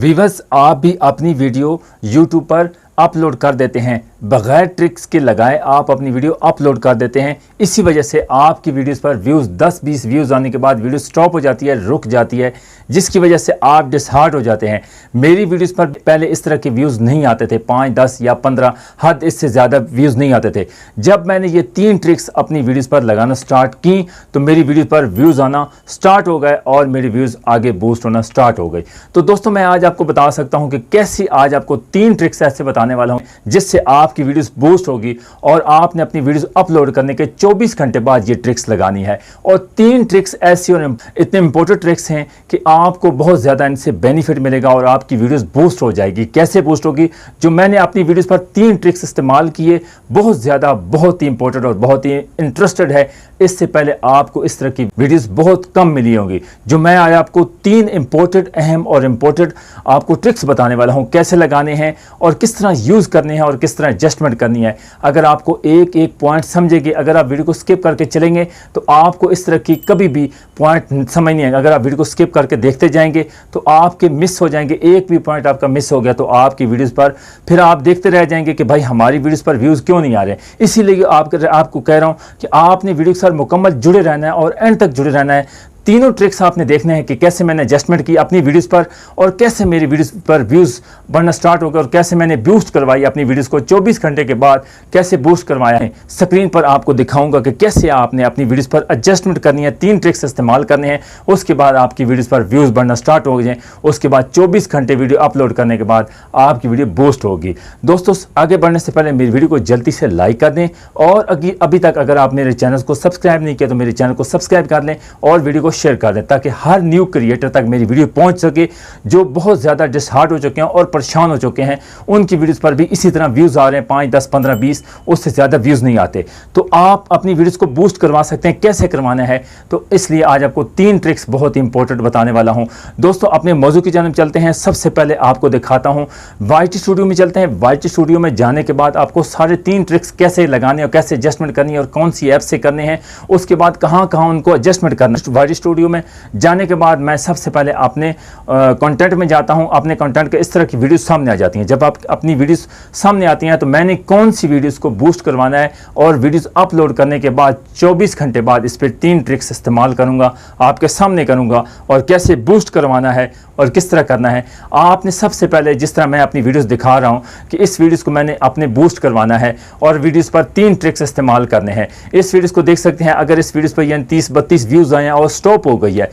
Viewers, आप भी अपनी वीडियो यूट्यूब पर अपलोड कर देते हैं, बगैर ट्रिक्स के लगाए आप अपनी वीडियो अपलोड कर देते हैं। इसी वजह से आपकी वीडियोस पर व्यूज़ 10-20 व्यूज़ आने के बाद वीडियो स्टॉप हो जाती है, रुक जाती है, जिसकी वजह से आप डिसहार्ट हो जाते हैं। मेरी वीडियोस पर पहले इस तरह के व्यूज़ नहीं आते थे, 5, 10 या 15, हद इससे ज़्यादा व्यूज़ नहीं आते थे। जब मैंने ये 3 ट्रिक्स अपनी वीडियोज़ पर लगाना स्टार्ट की तो मेरी वीडियो पर व्यूज़ आना स्टार्ट हो गए और मेरी व्यूज़ आगे बूस्ट होना स्टार्ट हो गई। तो दोस्तों, मैं आज आपको बता सकता हूँ कि कैसी आज आपको 3 ट्रिक्स ऐसे बताने वाला हूँ जिससे आपकी वीडियोस बूस्ट होगी और आपने अपनी वीडियोस अपलोड करने के 24 घंटे बाद ये ट्रिक्स लगानी है। और 3 ट्रिक्स ऐसी और इतने इंपॉर्टेंट ट्रिक्स हैं कि आपको बहुत ज़्यादा इनसे बेनिफिट मिलेगा और आपकी वीडियोस बूस्ट हो जाएगी। कैसे बूस्ट होगी? जो मैंने अपनी वीडियोस पर 3 ट्रिक्स इस्तेमाल किए, बहुत ज़्यादा, बहुत ही इंपॉर्टेंट और बहुत ही इंटरेस्टेड है। इससे पहले आपको इस तरह की वीडियोस बहुत कम मिली होंगी। जो मैं आज आपको 3 इंपॉर्टेंट, अहम और इंपॉर्टेंट आपको ट्रिक्स बताने वाला हूं, कैसे लगाने हैं और किस तरह यूज़ करने हैं और किस तरह एडजस्टमेंट करनी है। अगर आपको एक एक पॉइंट समझेंगे, अगर आप वीडियो को स्किप करके चलेंगे तो आपको इस तरह की कभी भी पॉइंट समझ नहीं आएगा। अगर आप वीडियो को स्किप करके देखते जाएंगे तो आपके मिस हो जाएंगे। एक भी पॉइंट आपका मिस हो गया तो आपकी वीडियोस पर फिर आप देखते रह जाएंगे कि भाई हमारी वीडियोस पर व्यूज़ क्यों नहीं आ रहे। इसीलिए आपको कह रहा हूँ कि आपने वीडियो के साथ मुकम्मल जुड़े रहना है और एंड तक जुड़े रहना है। तीनों ट्रिक्स आपने देखने हैं कि कैसे मैंने एडजस्टमेंट की अपनी वीडियोस पर और कैसे मेरी वीडियोस पर व्यूज़ बढ़ना स्टार्ट हो गए और कैसे मैंने बूस्ट करवाई अपनी वीडियोस को 24 घंटे के बाद कैसे बूस्ट करवाया है। स्क्रीन पर आपको दिखाऊंगा कि कैसे आपने अपनी वीडियोस पर एडजस्टमेंट करनी है, 3 ट्रिक्स इस्तेमाल करने हैं, उसके बाद आपकी वीडियोस पर व्यूज़ बढ़ना स्टार्ट हो जाए। उसके बाद 24 घंटे वीडियो अपलोड करने के बाद आपकी वीडियो बूस्ट होगी। दोस्तों, आगे बढ़ने से पहले मेरी वीडियो को जल्दी से लाइक कर दें और अभी तक अगर आप मेरे चैनल को सब्सक्राइब नहीं किया तो मेरे चैनल को सब्सक्राइब कर लें और वीडियो को शेयर कर दें ताकि हर न्यू क्रिएटर तक मेरी वीडियो पहुंच सके। जो बहुत ज़्यादा डिसहार्ट हो चुके हैं और परेशान हो चुके हैं, उनकी वीडियोस पर भी इसी तरह व्यूज़ आ रहे हैं, 5, 10, 15, 20, उससे ज़्यादा व्यूज़ नहीं आते। तो आप अपनी वीडियोस को बूस्ट करवा सकते हैं। कैसे करवाना है? तो इसलिए आज आपको 3 ट्रिक्स बहुत इंपॉर्टेंट बताने वाला हूं। दोस्तों, अपने मौजू की जानब चलते हैं। सबसे पहले आपको दिखाता हूं, YT स्टूडियो में चलते हैं। YT स्टूडियो में जाने के बाद आपको सारे 3 ट्रिक्स कैसे लगाने और कैसे एडजस्टमेंट करनी है और कौन सी ऐप से करने हैं, उसके बाद कहाँ उनको एडजस्टमेंट करना है। YT स्टूडियो में जाने के बाद मैं सबसे पहले अपने कंटेंट में जाता हूं। अपने कंटेंट के इस तरह की वीडियोस सामने आ जाती हैं। जब आप अपनी वीडियोस सामने आती हैं तो मैंने कौन सी वीडियोस को बूस्ट करवाना है और वीडियोस अपलोड करने के बाद 24 घंटे बाद इस पर 3 ट्रिक्स इस्तेमाल करूंगा, आपके सामने करूंगा और कैसे बूस्ट करवाना है और किस तरह करना है। आपने सबसे पहले, जिस तरह मैं अपनी वीडियोस दिखा रहा हूं कि इस वीडियोस को मैंने अपने बूस्ट करवाना है और वीडियोस पर 3 ट्रिक्स इस्तेमाल करने हैं। इस वीडियोस को देख सकते हैं। अगर इस वीडियोस पर यानी 30-32 व्यूज़ आए हैं और स्टॉप हो गई है,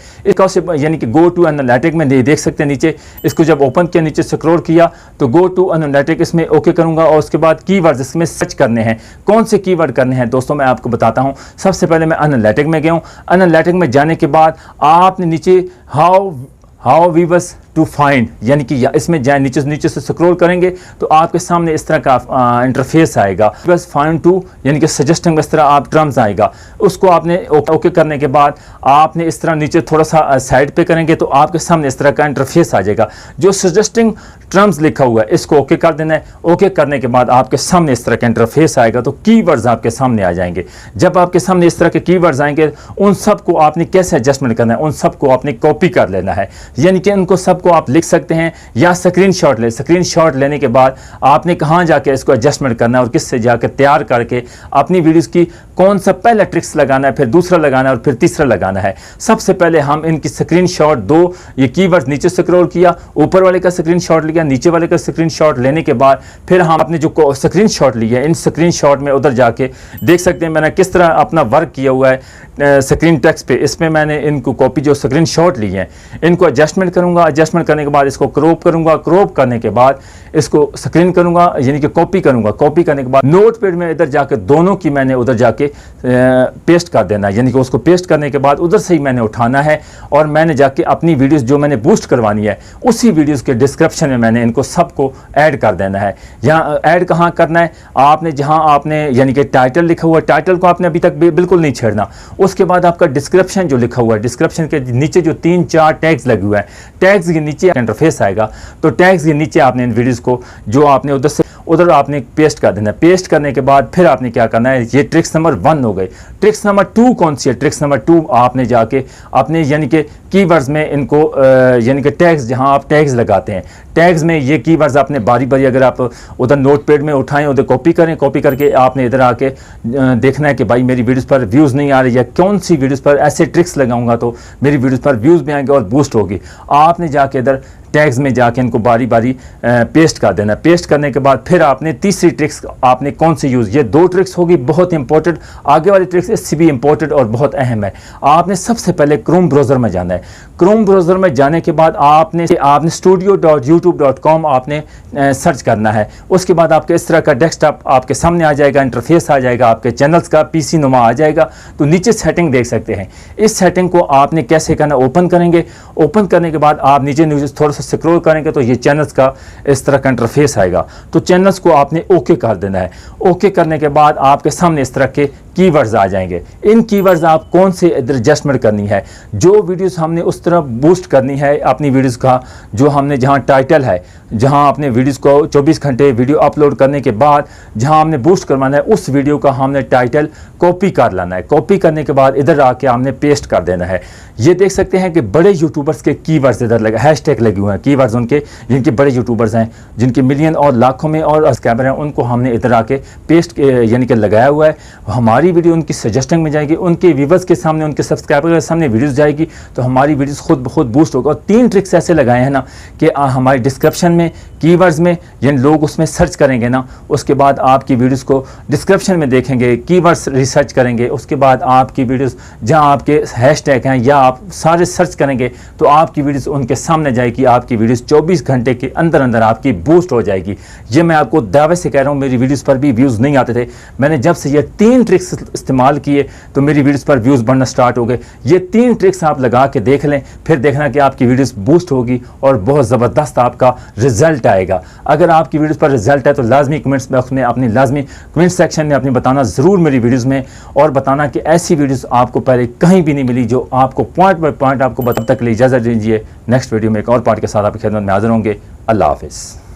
यानी कि गो टू एनालिटिक में देख सकते हैं नीचे, इसको जब ओपन किया, नीचे स्क्रॉल किया तो गो टू एनालिटिक, इसमें ओके करूंगा और उसके बाद कीवर्ड्स इसमें सर्च करने हैं। कौन से कीवर्ड करने हैं दोस्तों, मैं आपको बताता हूं। सबसे पहले मैं एनालिटिक में गया हूं। एनालिटिक में जाने के बाद आपने नीचे हाउ वीवर्स टू फाइंड, यानी कि इसमें जाए, नीचे से स्क्रॉल करेंगे तो आपके सामने इस तरह का इंटरफेस आएगा। बस फाइंड टू यानी कि सजेस्टिंग, इस तरह आप टर्म्स आएगा। उसको आपने ओके करने के बाद आपने इस तरह नीचे थोड़ा सा साइड पे करेंगे तो आपके सामने इस तरह का इंटरफेस आ जाएगा। जो सजेस्टिंग टर्म्स लिखा हुआ है इसको ओके कर देना है। ओके करने के बाद आपके सामने इस तरह का इंटरफेस आएगा तो कीवर्ड्स आपके सामने आ जाएंगे। जब आपके सामने इस तरह के कीवर्ड्स आएंगे, उन सबको आपने कैसे एडजस्टमेंट करना है, उन सबको आपने कॉपी कर लेना है, यानी कि उनको सबको आप लिख सकते हैं या स्क्रीनशॉट ले। स्क्रीनशॉट लेने के बाद आपने कहां जाके इसको एडजस्टमेंट करना है और किससे जाकर तैयार करके अपनी वीडियोस की कौन सा पहला ट्रिक्स लगाना है, फिर दूसरा लगाना है और फिर तीसरा लगाना है। सबसे पहले हम इनकी स्क्रीनशॉट, 2 ये कीवर्ड नीचे स्क्रॉल किया, ऊपर वाले का स्क्रीनशॉट लिया, नीचे वाले का स्क्रीनशॉट लेने के बाद फिर हम अपने जो स्क्रीनशॉट लिया, इन स्क्रीनशॉट में उधर जाके देख सकते हैं मैंने किस तरह अपना वर्क किया हुआ है स्क्रीन टेक्स्ट पे। इसमें मैंने इनको कॉपी, जो स्क्रीनशॉट लिए हैं, इनको एडजस्टमेंट करूंगा। एडजस्टमेंट करने के बाद इसको क्रॉप करूंगा। क्रॉप करने के बाद इसको स्क्रीन करूंगा, यानी कि कॉपी करूंगा। कॉपी करने के बाद नोटपैड में इधर जाके दोनों की मैंने उधर जाके पेस्ट कर देना है, यानी कि उसको पेस्ट करने के बाद उधर से ही मैंने उठाना है और मैंने जाके अपनी वीडियोस जो मैंने बूस्ट करवानी है उसी वीडियोस के डिस्क्रिप्शन में मैंने इनको सबको ऐड कर देना है। यहाँ ऐड कहाँ करना है? आपने जहाँ आपने यानी कि टाइटल लिखा हुआ है, टाइटल को आपने अभी तक बिल्कुल नहीं छेड़ना। उसके बाद आपका डिस्क्रिप्शन जो लिखा हुआ है, डिस्क्रिप्शन के नीचे जो 3-4 टैग्स लगे हुए हैं, टैग्स के नीचे इंटरफेस आएगा तो टैग्स के नीचे आपने इन वीडियोस को जो आपने उधर से उधर आपने पेस्ट कर देना है। पेस्ट करने के बाद फिर आपने क्या करना है, ये ट्रिक्स नंबर 1 हो गई। ट्रिक्स नंबर 2 कौन सी है? ट्रिक्स नंबर 2 आपने जाके अपने यानी कि कीवर्ड्स में इनको यानी कि टैग्स, जहां आप टैग्स लगाते हैं, टैग्स में ये कीवर्ड्स आपने बारी बारी अगर आप उधर नोटपैड में उठाएं, उधर कॉपी करें, कॉपी करके आपने इधर आके देखना है कि भाई मेरी वीडियोस पर व्यूज़ नहीं आ रही है, कौन सी वीडियोस पर ऐसे ट्रिक्स लगाऊंगा तो मेरी वीडियोस पर व्यूज़ भी आएंगे और बूस्ट होगी। आपने जाके इधर टैग्स में जाके इनको बारी बारी पेस्ट कर देना। पेस्ट करने के बाद फिर आपने तीसरी ट्रिक्स आपने कौन सी यूज़, ये 2 ट्रिक्स होगी बहुत इंपॉर्टेंट। आगे वाली ट्रिक्स इससे भी इंपॉर्टेंट और बहुत अहम है। आपने सबसे पहले क्रोम ब्राउज़र में जाना है। क्रोम ब्राउज़र में जाने के बाद आपने studio.youtube.com आपने सर्च करना है। उसके बाद आपके इस तरह का डेस्कटॉप आपके सामने आ जाएगा, इंटरफेस आ जाएगा, आपके चैनल्स का पीसी नुमा आ जाएगा। तो नीचे सेटिंग देख सकते हैं। इस सेटिंग को आपने कैसे करना, ओपन करेंगे। ओपन करने के बाद आप नीचे थोड़ा सा स्क्रॉल करेंगे तो ये चैनल्स का इस तरह का इंटरफेस आएगा। तो चैनल्स को आपने ओके कर देना है। ओके करने के बाद आपके सामने इस तरह के कीवर्ड्स आ जाएंगे। इन कीवर्ड्स आप कौन से एडजस्टमेंट करनी है, जो वीडियोस हमने उस तरह बूस्ट करनी है अपनी वीडियोस का, जो हमने जहां टाइटल है, जहां अपने वीडियोस को 24 घंटे वीडियो अपलोड करने के बाद जहां हमने बूस्ट करवाना है, उस वीडियो का हमने टाइटल कॉपी कर लाना है। कॉपी करने के बाद इधर आके हमने पेस्ट कर देना है। ये देख सकते हैं कि बड़े यूट्यूबर्स के कीवर्ड्स इधर लगे, हैशटैग लगे हुए हैं, कीवर्ड्स उनके, जिनके बड़े यूट्यूबर्स हैं, जिनके मिलियन और लाखों में और सब्सक्राइबर हैं, उनको हमने इधर आके पेस्ट यानी कि लगाया हुआ है। हमारी वीडियो उनकी सजेस्टिंग में जाएगी, उनके व्यूवर्स के सामने, उनके सब्सक्राइबर के सामने वीडियोस जाएगी, तो हमारी वीडियोस खुद ब खुद बूस्ट होगा। और 3 ट्रिक्स ऐसे लगाए हैं ना कि हमारी डिस्क्रिप्शन में कीवर्ड्स में यानी लोग उसमें सर्च करेंगे ना, उसके बाद आपकी वीडियोस को डिस्क्रिप्शन में देखेंगे, कीवर्ड्स रिसर्च करेंगे, उसके बाद आपकी वीडियोस जहां आपके हैशटैग हैं या आप सारे सर्च करेंगे तो आपकी वीडियोस उनके सामने जाएगी। आपकी वीडियोस 24 घंटे के अंदर अंदर आपकी बूस्ट हो जाएगी। ये मैं आपको दावे से कह रहा हूँ, मेरी वीडियोस पर भी व्यूज़ नहीं आते थे। मैंने जब से ये 3 ट्रिक्स इस्तेमाल किए तो मेरी वीडियोस पर व्यूज़ बढ़ना स्टार्ट हो गए। ये 3 ट्रिक्स आप लगा के देख लें, फिर देखना कि आपकी वीडियोस बूस्ट होगी और बहुत ज़बरदस्त आपका रिजल्ट आएगा। अगर आपकी वीडियोस पर रिजल्ट है तो लाजमी कमेंट्स बॉक्स में अपनी लाजमी कमेंट सेक्शन में अपनी बताना ज़रूर मेरी वीडियोस में, और बताना कि ऐसी वीडियोस आपको पहले कहीं भी नहीं मिली जो आपको पॉइंट बाय पॉइंट आपको तब तक के लिए इजाज़त दीजिए। नेक्स्ट वीडियो में एक और पार्ट के साथ आपकी खिदमत में हाजिर होंगे। अल्लाह हाफिज़।